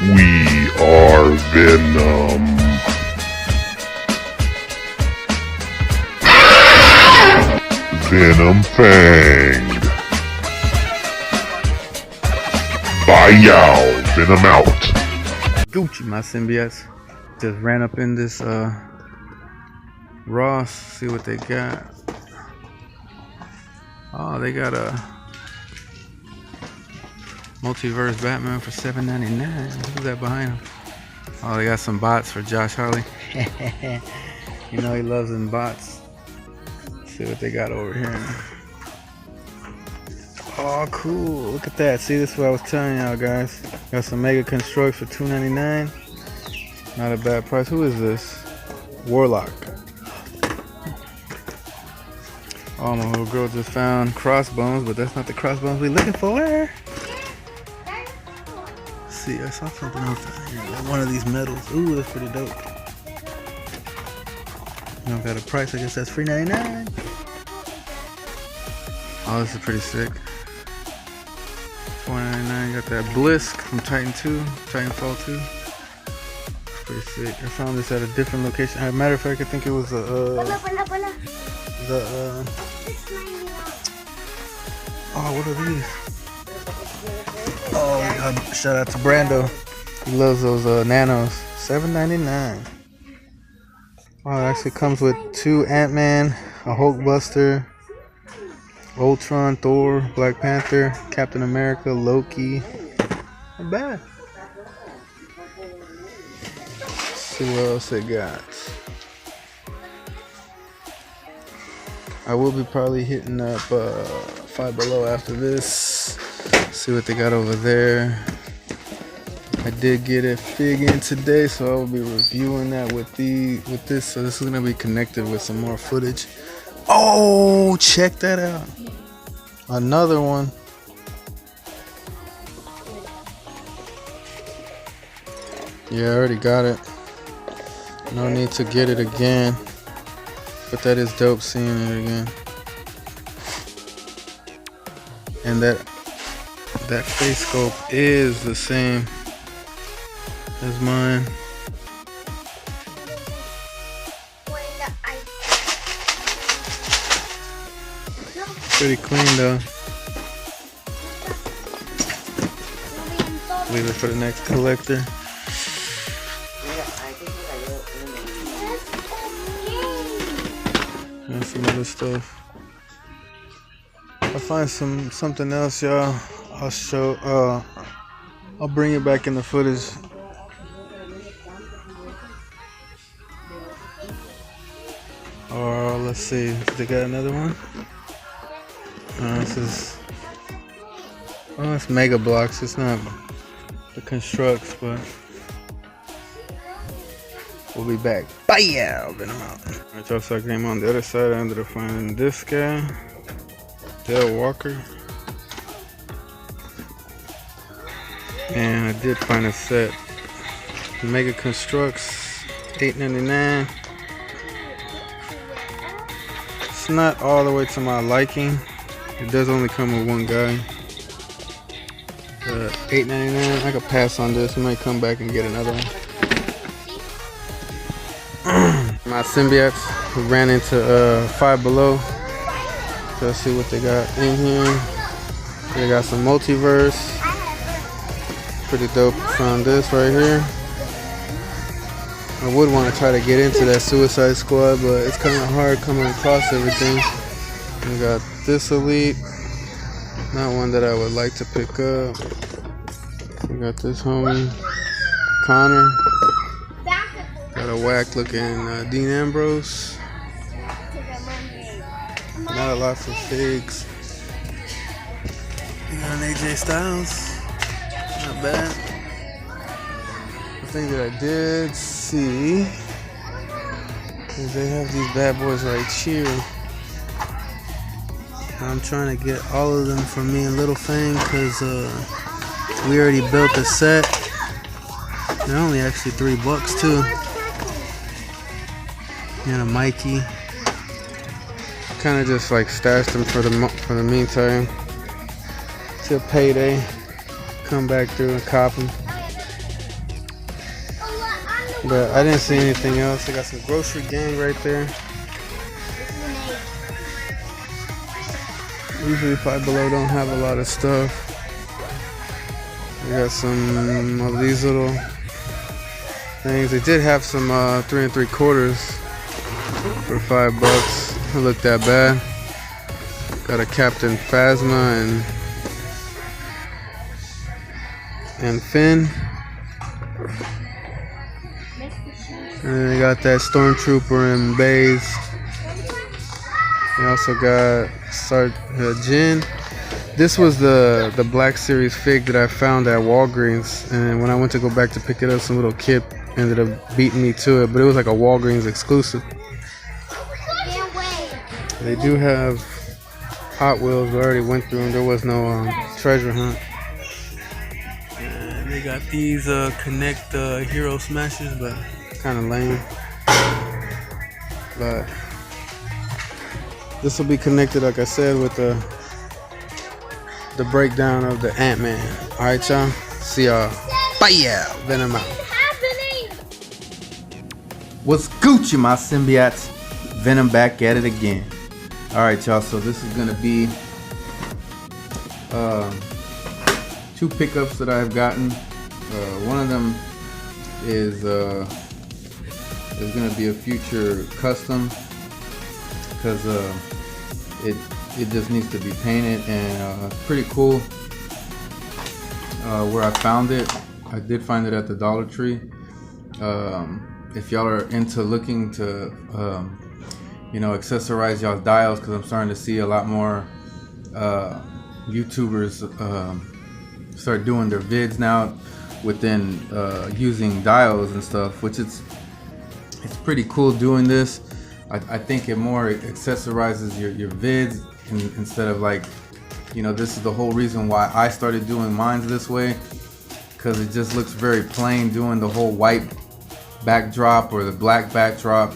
We are Venom. Venom Fang. Bye y'all. Venom out. Gucci, my symbiotes. Just ran up in this Ross, see what they got. Oh, they got a multiverse Batman for $7.99. Who's that behind him? Oh, they got some bots for Josh Holly. You know he loves them bots. Let's see what they got over here. Oh, cool. Look at that. See, this is what I was telling y'all, guys. Got some Mega Constructs for $2.99. Not a bad price. Who is this? Warlock. Oh, my little girl just found crossbones, but that's not the crossbones we're looking for. Let's see, I saw something else down here. Like one of these medals. Ooh, that's pretty dope. You don't got a price. I guess that's $3.99. Oh, this is pretty sick. $4.99. Got that Blisk from Titanfall 2. Pretty sick. I found this at a different location. As a matter of fact, I think it was oh, what are these? Oh, shout out to Brando. He loves those nanos. $7.99. Oh, it actually comes with 2 Ant-Man, a Hulkbuster, Ultron, Thor, Black Panther, Captain America, Loki. Not bad. Let's see what else they got. I will be probably hitting up Five Below after this. See what they got over there. I did get a fig in today, so I will be reviewing that with this. So this is gonna be connected with some more footage. Oh, check that out! Another one. Yeah, I already got it. No need to get it again. But that is dope seeing it again. And that face sculpt is the same as mine. Pretty clean though. Leave it for the next collector. And some other stuff. I'll find something else, y'all. I'll show. I'll bring it back in the footage. Or let's see. They got another one. This is. Oh, it's Mega Blocks. It's not the Constructs, but. We'll be back. Bye, yeah. Venom out. Alright, y'all, so I came on the other side. I ended up finding this guy, Dale Walker. And I did find a set. Mega Constructs, $8.99. It's not all the way to my liking. It does only come with one guy. $8.99. I could pass on this. I might come back and get another one. My symbiotes, we ran into Five Below. So let's see what they got in here. They got some multiverse. Pretty dope. Found this right here. I would want to try to get into that Suicide Squad, but it's kind of hard coming across everything. We got this Elite. Not one that I would like to pick up. We got this homie, Connor. Got a whack looking Dean Ambrose. Not a lot for figs. We got an AJ Styles. Not bad. The thing that I did see is they have these bad boys right here. I'm trying to get all of them for me and Little Fang because we already built a set. They're only actually $3 too. And a Mikey. Kind of just like stashed them for the meantime till payday. Come back through and cop them. But I didn't see anything else. I got some grocery gang right there. Usually Five Below don't have a lot of stuff. We got some of these little things. They did have some 3 3/4 for $5. It looked that bad. Got a Captain Phasma and Finn. And then they got that Stormtrooper and Baze. They also got Jin. This was the Black Series fig that I found at Walgreens, and when I went to go back to pick it up, some little kid ended up beating me to it, but it was like a Walgreens exclusive. They do have Hot Wheels. We already went through them. There was no treasure hunt. And they got these Connect Hero Smashes, but kind of lame. But this will be connected, like I said, with the breakdown of the Ant-Man. Alright, y'all. See y'all. Bye, yeah. Venom out. What's Gucci, my symbiotes? Venom back at it again. Alright, y'all. So this is going to be 2 pickups that I've gotten. One of them is going to be a future custom, because it just needs to be painted, and pretty cool. Where I found it, I did find it at the Dollar Tree. If y'all are into looking to accessorize y'all's dials, because I'm starting to see a lot more YouTubers start doing their vids now within using dials and stuff, which it's pretty cool doing this. I think it more accessorizes your vids, instead of like, this is the whole reason why I started doing mine this way, because it just looks very plain. Doing the whole white backdrop or the black backdrop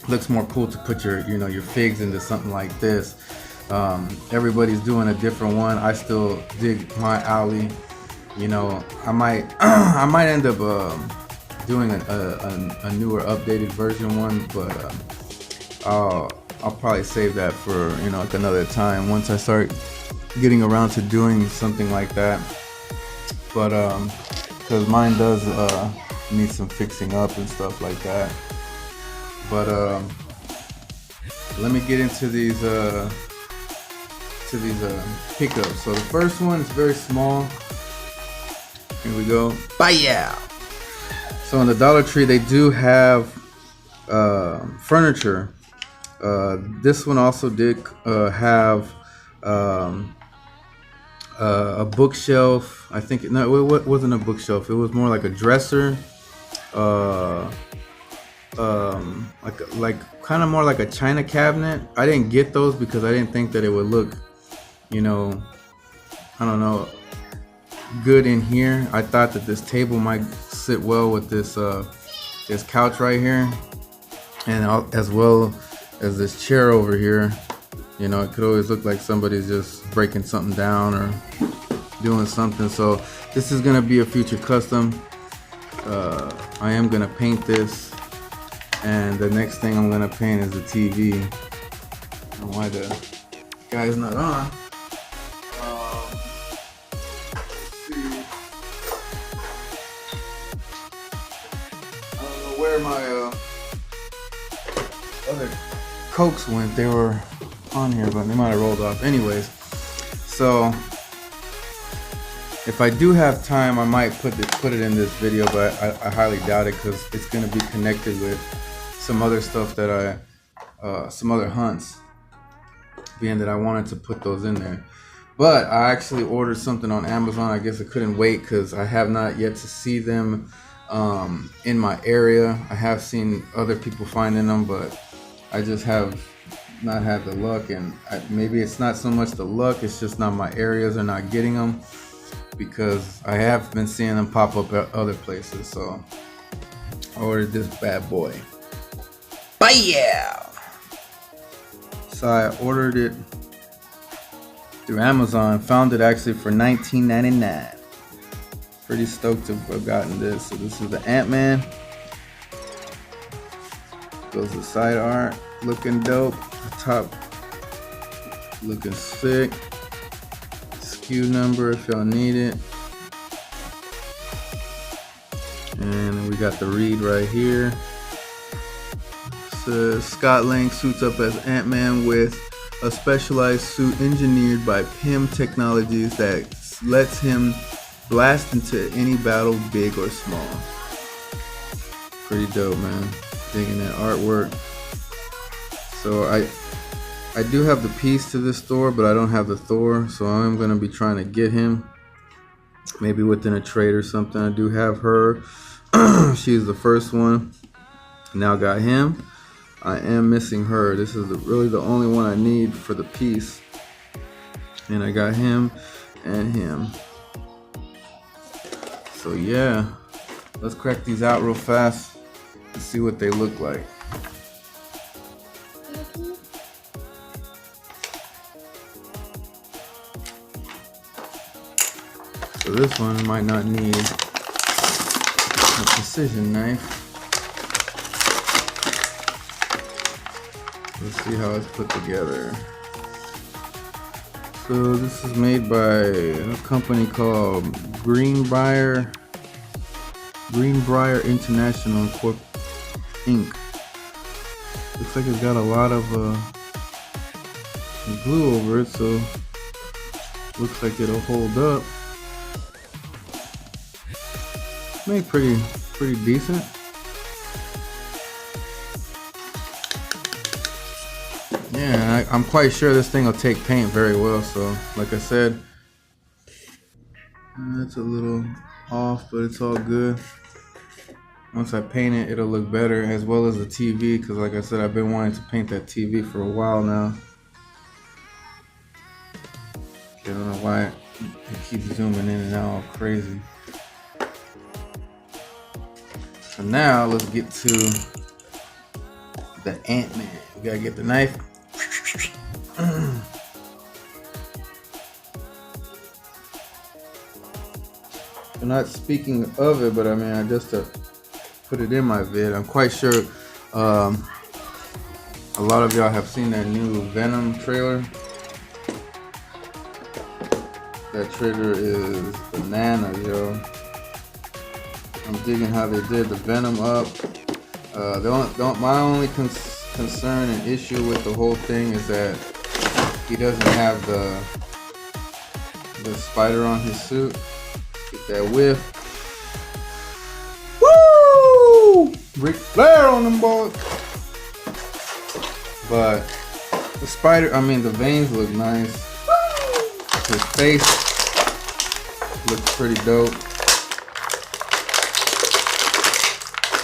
looks more cool to put your your figs into something like this. Everybody's doing a different one. I still dig my alley. I might I might end up doing a newer updated version one, but I'll probably save that for like another time once I start getting around to doing something like that. But because mine does need some fixing up and stuff like that. But let me get into these pickups. So the first one is very small. Here we go. Bye, yeah. So in the Dollar Tree, they do have furniture. This one also did have a bookshelf. I think no, it wasn't a bookshelf. It was more like a dresser. Like kind of more like a china cabinet. I didn't get those because I didn't think that it would look, I don't know, good in here. I thought that this table might sit well with this this couch right here, and as well as this chair over here. It could always look like somebody's just breaking something down or doing something. So this is gonna be a future custom. I am gonna paint this, and the next thing I'm gonna paint is the TV. I don't know why the guy's not on. Where my other Cokes went. They were on here, but they might have rolled off. Anyways, so if I do have time, I might put it in this video, but I highly doubt it, because it's going to be connected with some other stuff that some other hunts, being that I wanted to put those in there. But I actually ordered something on Amazon. I guess I couldn't wait, because I have not yet to see them in my area. I have seen other people finding them, but I just have not had the luck, and maybe it's not so much the luck, it's just not my areas are not getting them, because I have been seeing them pop up at other places. So I ordered this bad boy. Bye, yeah. So I ordered it through Amazon, found it actually for $19.99. Pretty stoked to have gotten this. So this is the Ant-Man. Goes the side art, looking dope. The top looking sick. SKU number if y'all need it. And we got the read right here. Says Scott Lang suits up as Ant-Man with a specialized suit engineered by PIM Technologies that lets him blast into any battle, big or small. Pretty dope, man. Digging that artwork. So I do have the piece to this Thor, but I don't have the Thor, so I'm gonna be trying to get him. Maybe within a trade or something. I do have her. She's the first one. Now got him. I am missing her. This is really the only one I need for the piece. And I got him and him. So yeah, let's crack these out real fast and see what they look like. So this one might not need a precision knife. Let's see how it's put together. So this is made by a company called Greenbrier International Corp Inc. Looks like it's got a lot of glue over it, so looks like it'll hold up. Made pretty decent. Yeah, I'm quite sure this thing will take paint very well. So, like I said, that's a little off, but it's all good. Once I paint it, it'll look better, as well as the TV, because like I said, I've been wanting to paint that TV for a while now. I don't know why it keeps zooming in and out all crazy. So now let's get to the Ant-Man. We gotta get the knife. I'm not speaking of it, but I mean, I just to put it in my vid. I'm quite sure a lot of y'all have seen that new Venom trailer. That trailer is bananas, yo. I'm digging how they did the Venom up. My only concern and issue with the whole thing is that he doesn't have the spider on his suit. Get that whiff. Woo! Ric Flair on them boys. But the spider, the veins look nice. His face looks pretty dope.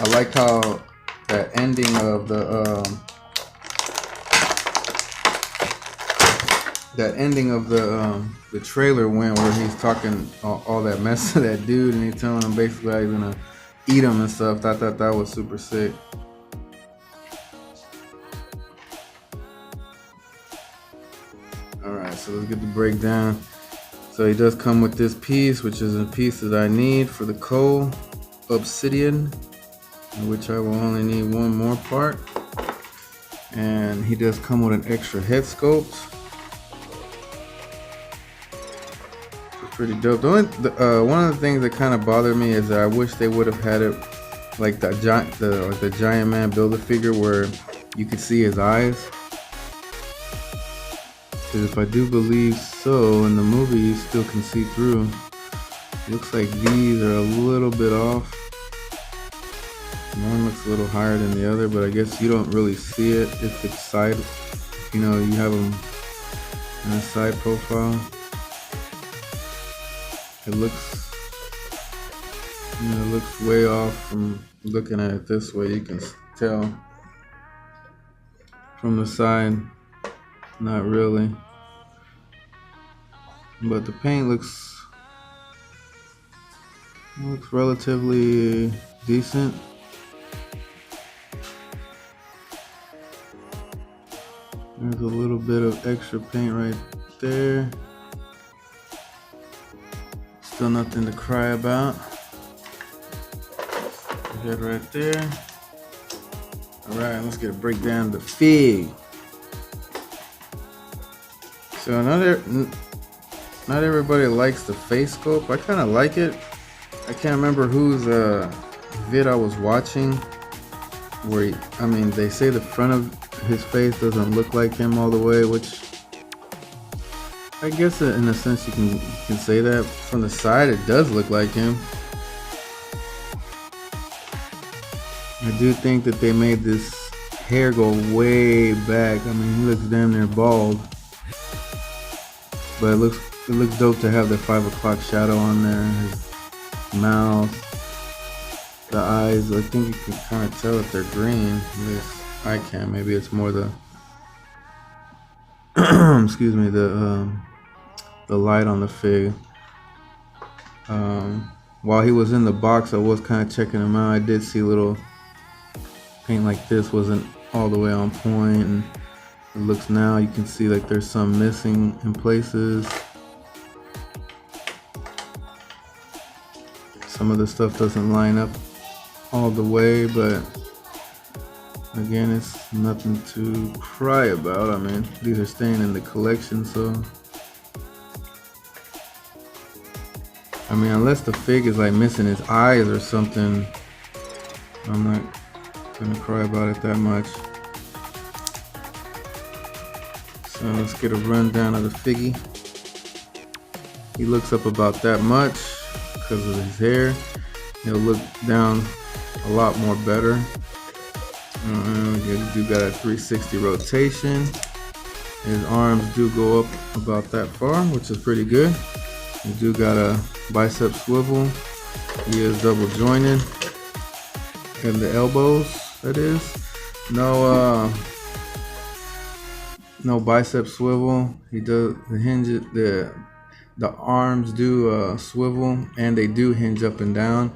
I like how that ending of the trailer went, where he's talking all that mess to that dude, and he's telling him basically how he's gonna eat him and stuff. I thought that was super sick. All right, so let's get the breakdown. So he does come with this piece, which is a piece that I need for the coal obsidian, in which I will only need one more part. And he does come with an extra head sculpt. It's pretty dope. One of the things that kind of bothered me is that I wish they would have had it like the Giant Man Build-A-Figure, where you could see his eyes. Because if I do believe so, in the movie you still can see through. Looks like these are a little bit off. One looks a little higher than the other, but I guess you don't really see it if it's side, you have them in a side profile. It looks way off from looking at it this way. You can tell from the side, not really. But the paint looks relatively decent. There's a little bit of extra paint right there. Still nothing to cry about. Head right there. Alright, let's get a breakdown of the fig. So not everybody likes the face sculpt. I kind of like it. I can't remember whose vid I was watching where they say the front of his face doesn't look like him all the way, which I guess in a sense you can say that. From the side it does look like him. I do think that they made this hair go way back. I mean, he looks damn near bald. But it looks dope to have the 5 o'clock shadow on there. His mouth, the eyes. I think you can kind of tell if they're green. At least I can. Maybe it's more the excuse me, the light on the fig. While he was in the box, I was kind of checking him out. I did see little paint like this wasn't all the way on point, and it looks now, you can see like there's some missing in places. Some of the stuff doesn't line up all the way, but again, it's nothing to cry about. I mean, these are staying in the collection, so I mean, unless the fig is like missing his eyes or something, I'm not gonna cry about it that much. So let's get a rundown of the figgy. He looks up about that much because of his hair. He'll look down a lot more better. You do got a 360 rotation. His arms do go up about that far, which is pretty good. You do got a bicep swivel. He is double jointed in the elbows. That is no bicep swivel. He does the hinges. The arms do swivel, and they do hinge up and down.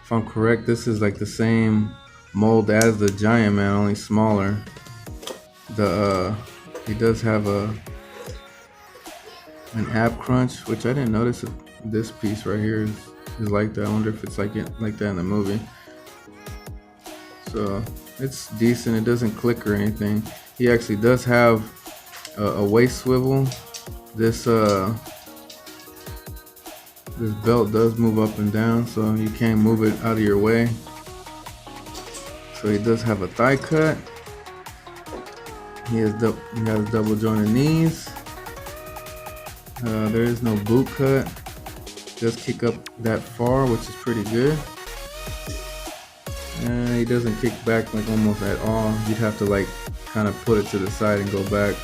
If I'm correct, this is like the same mold as the Giant Man, only smaller. He does have an ab crunch, which I didn't notice. This piece right here is like that. I wonder if it's like that in the movie. So it's decent. It doesn't click or anything. He actually does have a waist swivel. This belt does move up and down, so you can't move it out of your way. So he does have a thigh cut. He has double jointed knees. There is no boot cut. Does kick up that far, which is pretty good. He doesn't kick back like almost at all. You'd have to like kind of put it to the side and go back.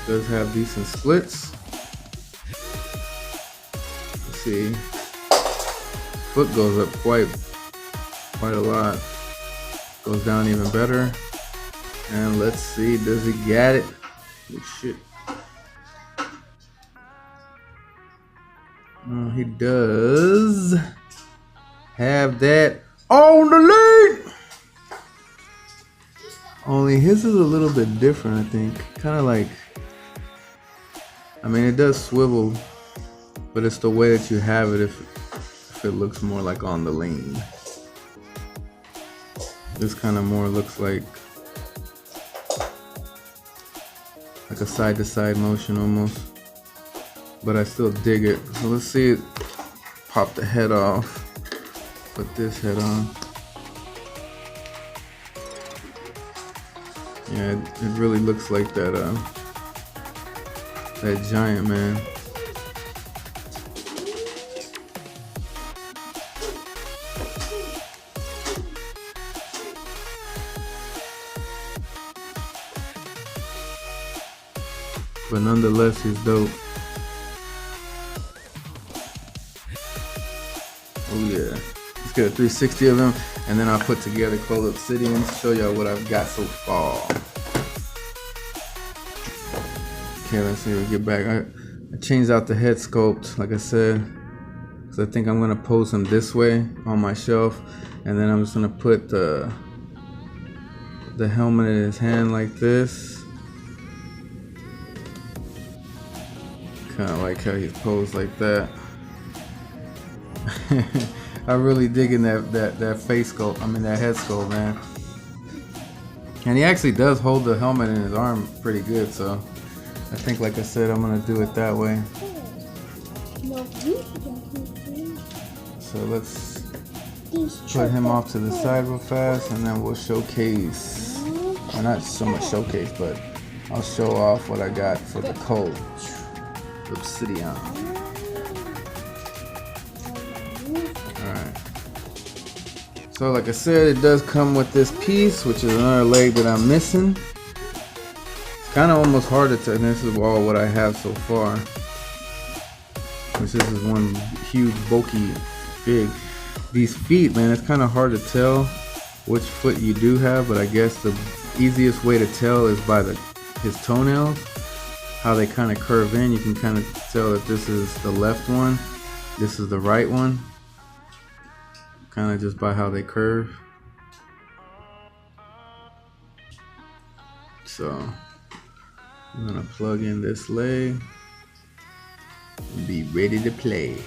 Does have decent splits. Let's see. Foot goes up quite a lot. Goes down even better. And let's see, does he get it? Oh shit. He does have that on the lead. Only his is a little bit different, I think. Kind of like, I mean, it does swivel, but it's the way that you have it if it looks more like on the lean. This kind of more looks like a side-to-side motion almost, but I still dig it. So let's see it pop the head off, put this head on. Yeah, it really looks like that Giant Man. But nonetheless, he's dope. Oh yeah. Let's get a 360 of him, and then I'll put together Cold Obsidian to show y'all what I've got so far. Okay, let's see, we'll get back. I changed out the head sculpt, like I said, because I think I'm gonna pose him this way on my shelf, and then I'm just gonna put the helmet in his hand like this. Kind of like how he's posed like that. I really digging that face sculpt. I mean that head sculpt, man. And he actually does hold the helmet in his arm pretty good, so I think, like I said, I'm gonna do it that way. So let's put him off to the side real fast, and then we'll showcase. Well, not so much showcase, but I'll show off what I got for the coach. Obsidian. Alright. So like I said, it does come with this piece, which is another leg that I'm missing. It's kind of almost hard to tell. This is all what I have so far. Which this is one huge, bulky, big. These feet, man, it's kind of hard to tell which foot you do have, but I guess the easiest way to tell is by his toenails. How they kind of curve in. You can kind of tell that this is the left one, this is the right one. Kind of just by how they curve. So I'm gonna plug in this leg and be ready to play.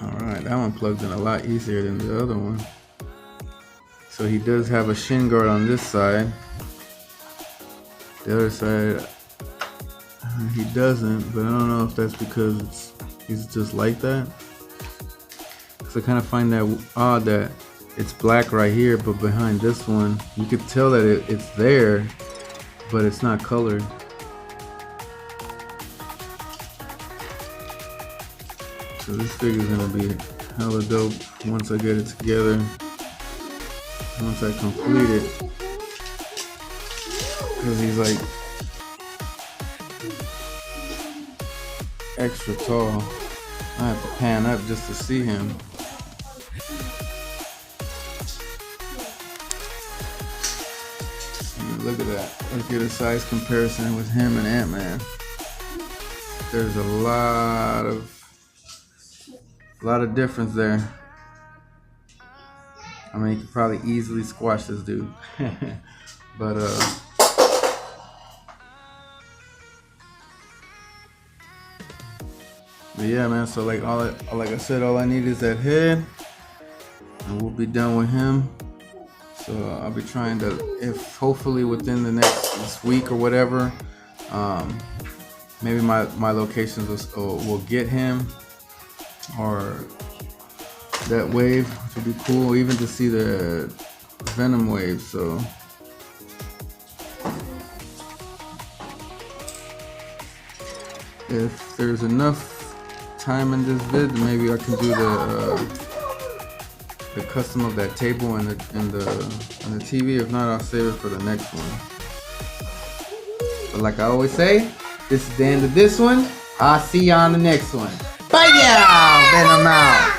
Alright, that one plugged in a lot easier than the other one. So he does have a shin guard on this side. The other side, he doesn't, but I don't know if that's because he's just like that. Because I kind of find that odd that it's black right here, but behind this one, you could tell that it's there, but it's not colored. So this figure's gonna be hella dope once I get it together. Once I complete it, because he's like extra tall. I have to pan up just to see him. Look at that. Look at the size comparison with him and Ant-Man. There's a lot of difference there. I mean, you could probably easily squash this dude. But yeah, man, so like I said, all I need is that head and we'll be done with him. So I'll be trying to, if hopefully within the this week or whatever, maybe my locations will get him, or that wave, which would be cool, even to see the Venom wave. So if there's enough time in this vid, maybe I can do the custom of that table and the TV. If not, I'll save it for the next one. But like I always say, this is the end of this one. I'll see you on the next one. Bye, y'all. Venom out.